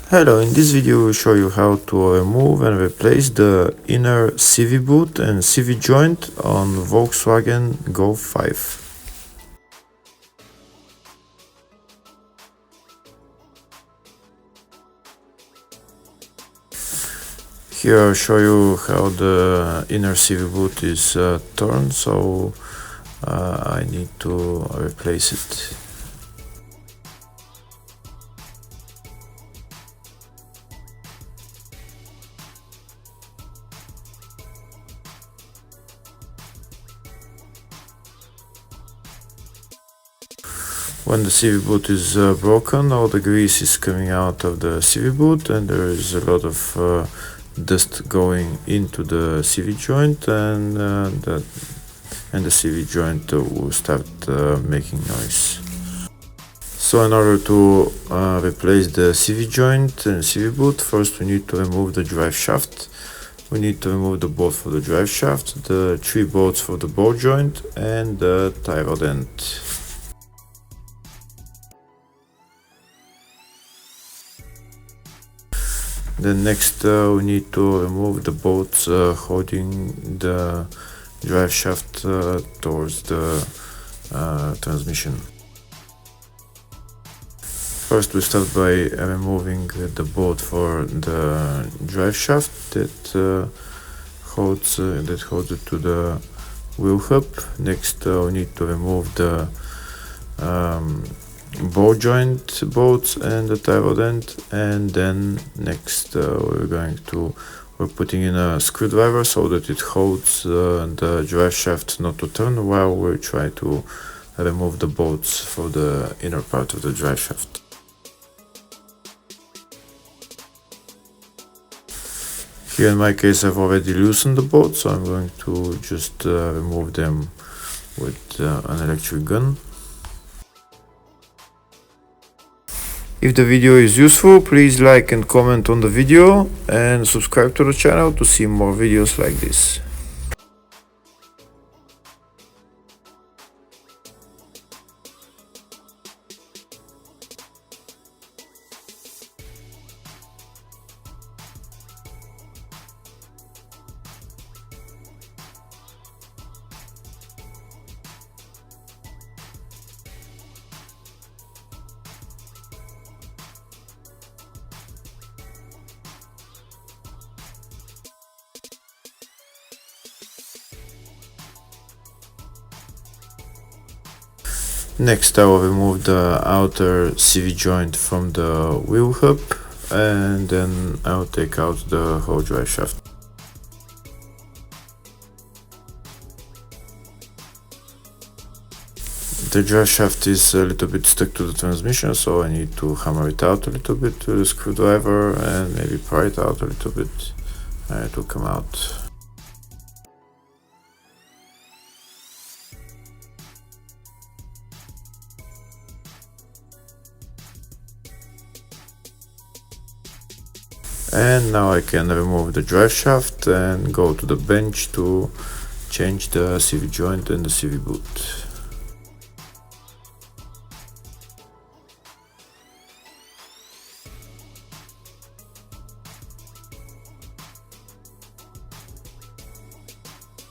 Hello, in this video we'll show you how to remove and replace the inner CV boot and CV joint on Volkswagen Golf 5. Here I'll show you how the inner CV boot is torn, so I need to replace it. When the CV boot is broken, all the grease is coming out of the CV boot and there is a lot of dust going into the CV joint, and the CV joint will start making noise. So in order to replace the CV joint and CV boot, first we need to remove the drive shaft. We need to remove the bolt for the drive shaft, the 3 bolts for the ball joint and the tie rod end. Then next we need to remove the bolts holding the drive shaft towards the transmission. First we start by removing the bolt for the drive shaft that holds it to the wheel hub. Next we need to remove the ball joint bolts and the tie rod end, and then next we're putting in a screwdriver so that it holds the drive shaft not to turn while we try to remove the bolts for the inner part of the drive shaft. Here in my case I've already loosened the bolts, so I'm going to just remove them with an electric gun. If the video is useful, please like and comment on the video and subscribe to the channel to see more videos like this. Next I will remove the outer CV joint from the wheel hub, and then I will take out the whole drive shaft. The drive shaft is a little bit stuck to the transmission, so I need to hammer it out a little bit with a screwdriver and maybe pry it out a little bit, and it will come out. And now I can remove the drive shaft and go to the bench to change the CV joint and the CV boot.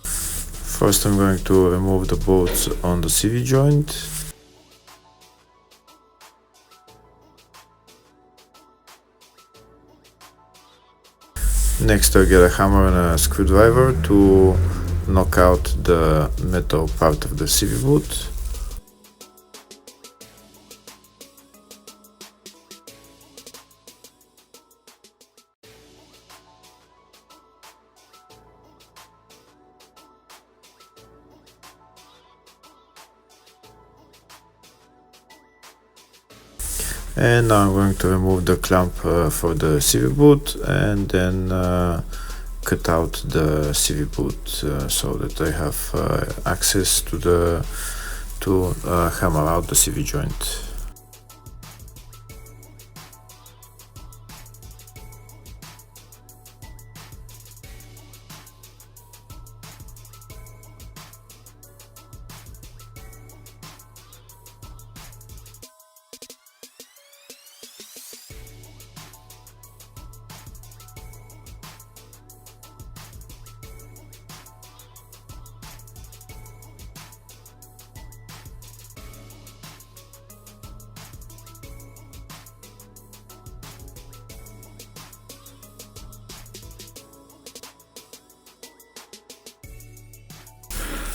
First I'm going to remove the bolts on the CV joint. Next I'll get a hammer and a screwdriver to knock out the metal part of the CV boot. And now I'm going to remove the clamp for the CV boot and then cut out the CV boot so that I have access to hammer out the CV joint.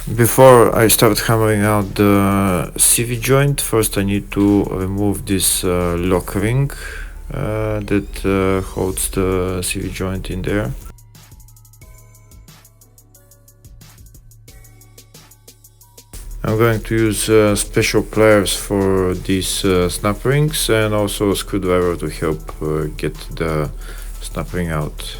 Before I start hammering out the CV joint, first I need to remove this lock ring that holds the CV joint in there. I'm going to use special pliers for these snap rings and also a screwdriver to help get the snap ring out.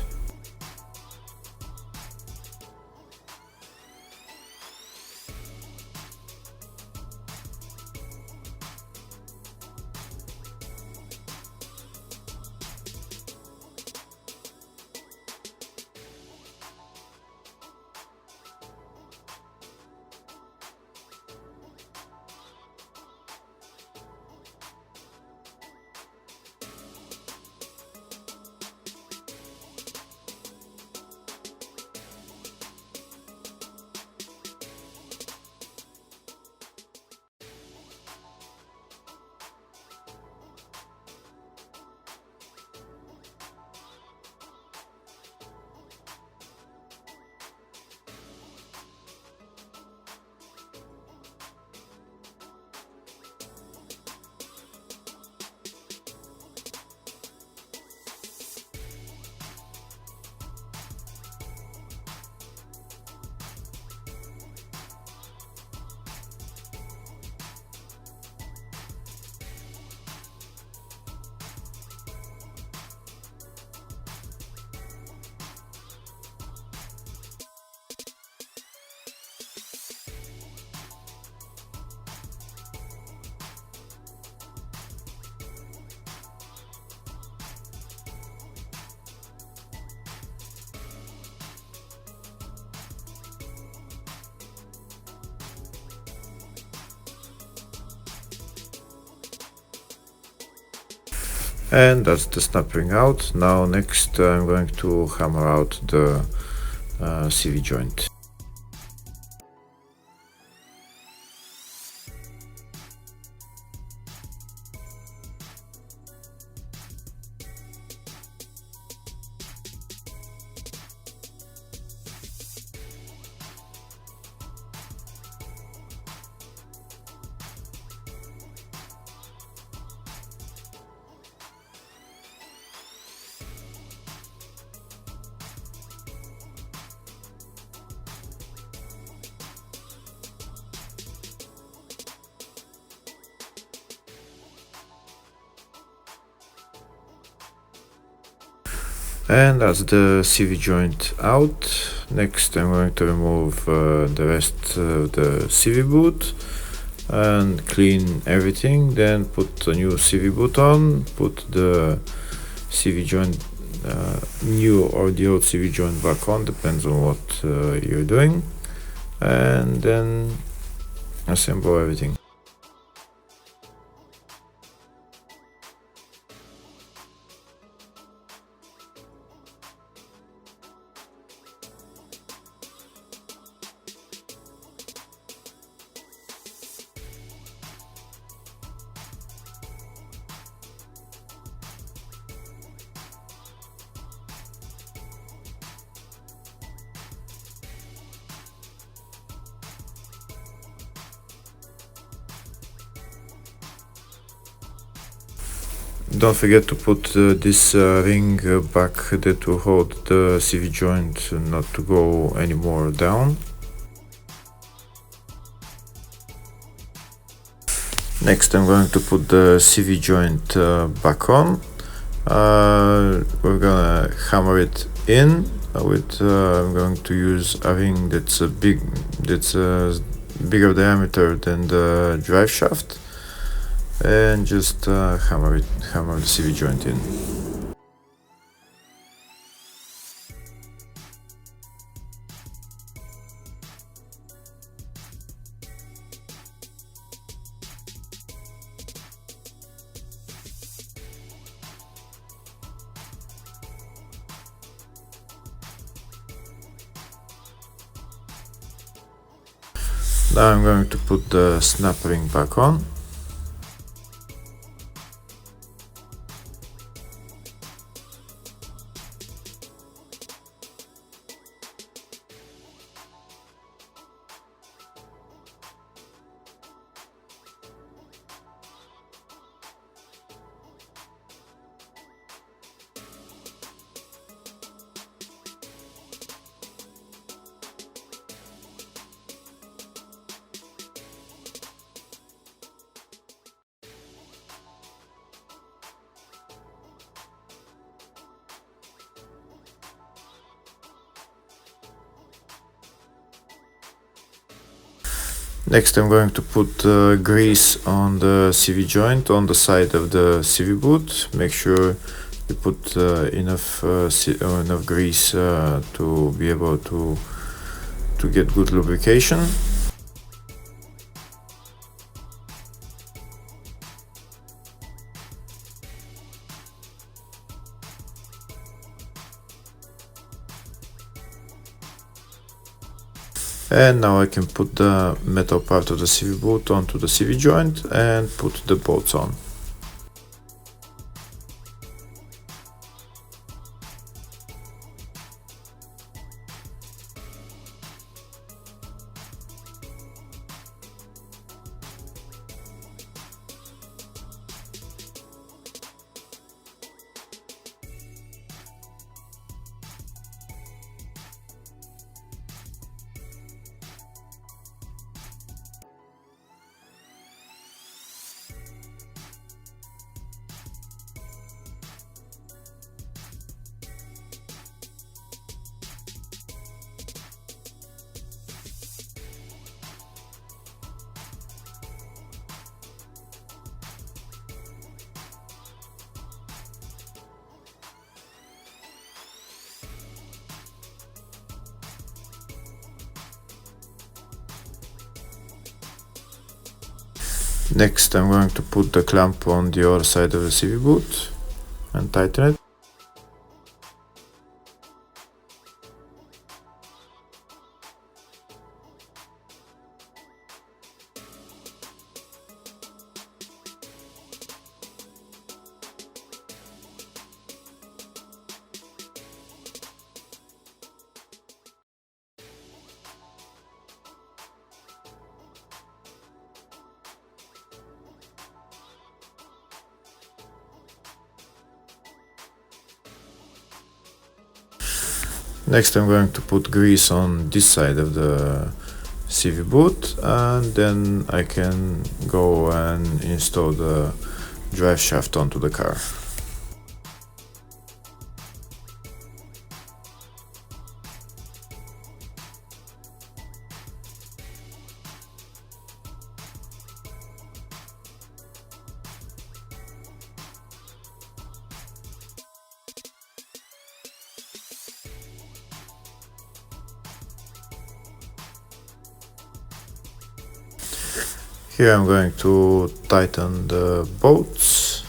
And that's the snap ring out. Now next I'm going to hammer out the CV joint. And that's the CV joint out. Next I'm going to remove the rest of the CV boot and clean everything, then put a new CV boot on, put the CV joint, new or the old CV joint back on, depends on what you're doing, and then assemble everything. Don't forget to put this ring back that will hold the CV joint not to go any more down. Next I'm going to put the CV joint back on. We're gonna hammer it in with I'm going to use a ring that's bigger diameter than the drive shaft, and just hammer the CV joint in. Now I'm going to put the snap ring back on. Next I'm going to put grease on the CV joint on the side of the CV boot. Make sure you put enough grease to be able to get good lubrication. And now I can put the metal part of the CV boot onto the CV joint and put the bolts on. Next I'm going to put the clamp on the other side of the CV boot and tighten it. Next I'm going to put grease on this side of the CV boot, and then I can go and install the drive shaft onto the car. Here I'm going to tighten the bolts,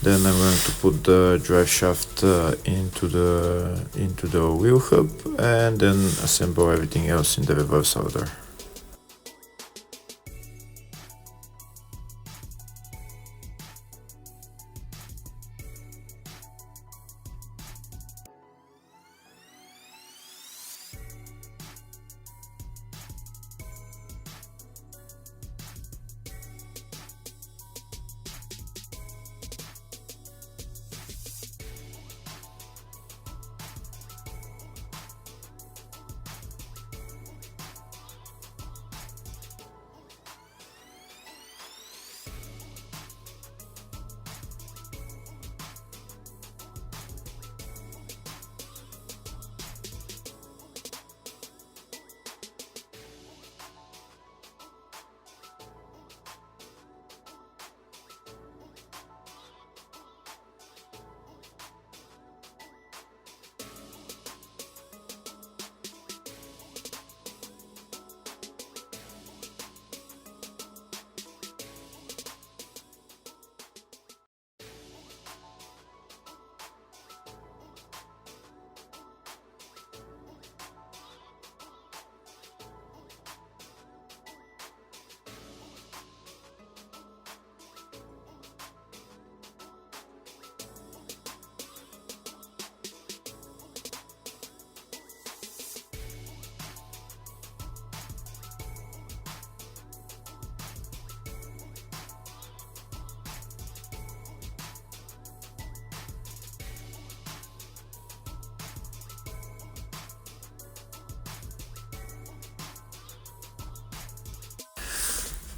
then I'm going to put the drive shaft into the wheel hub, and then assemble everything else in the reverse order.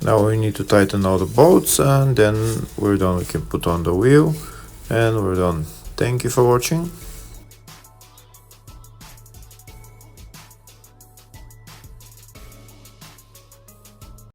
Now we need to tighten all the bolts, and then we're done. We can put on the wheel and we're done. Thank you for watching.